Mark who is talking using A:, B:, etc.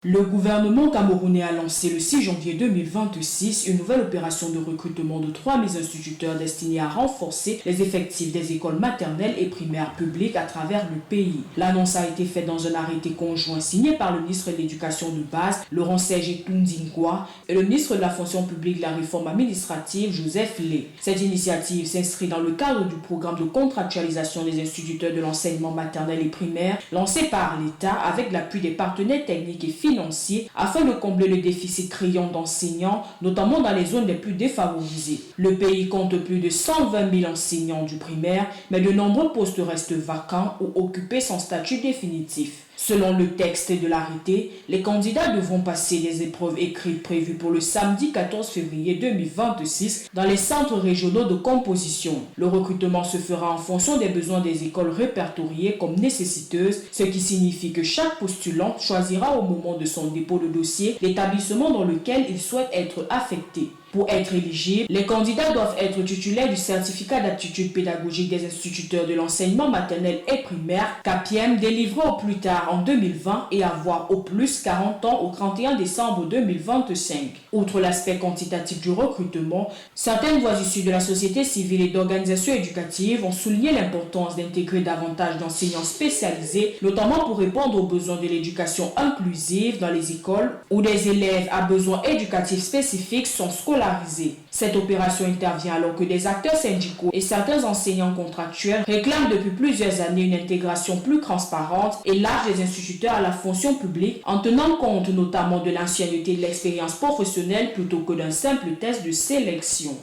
A: Le gouvernement camerounais a lancé le 6 janvier 2026 une nouvelle opération de recrutement de 3000 instituteurs destinés à renforcer les effectifs des écoles maternelles et primaires publiques à travers le pays. L'annonce a été faite dans un arrêté conjoint signé par le ministre de l'Éducation de base, Laurent Serge Toundingwa, et le ministre de la Fonction publique et de la Réforme administrative, Joseph Lé. Cette initiative s'inscrit dans le cadre du programme de contractualisation des instituteurs de l'enseignement maternel et primaire lancé par l'État avec l'appui des partenaires techniques et financiers afin de combler le déficit criant d'enseignants, notamment dans les zones les plus défavorisées. Le pays compte plus de 120 000 enseignants du primaire, mais de nombreux postes restent vacants ou occupés sans statut définitif. Selon le texte de l'arrêté, les candidats devront passer les épreuves écrites prévues pour le samedi 14 février 2026 dans les centres régionaux de composition. Le recrutement se fera en fonction des besoins des écoles répertoriées comme nécessiteuses, ce qui signifie que chaque postulant choisira au moment de son dépôt de dossier l'établissement dans lequel il souhaite être affecté. Pour être éligible, les candidats doivent être titulaires du certificat d'aptitude pédagogique des instituteurs de l'enseignement maternel et primaire, CAPIEM, délivré au plus tard en 2020 et avoir au plus 40 ans au 31 décembre 2025. Outre l'aspect quantitatif du recrutement, certaines voix issues de la société civile et d'organisations éducatives ont souligné l'importance d'intégrer davantage d'enseignants spécialisés, notamment pour répondre aux besoins de l'éducation inclusive dans les écoles où des élèves à besoins éducatifs spécifiques sont scolarisés. Cette opération intervient alors que des acteurs syndicaux et certains enseignants contractuels réclament depuis plusieurs années une intégration plus transparente et large des instituteurs à la fonction publique en tenant compte notamment de l'ancienneté et de l'expérience professionnelle plutôt que d'un simple test de sélection.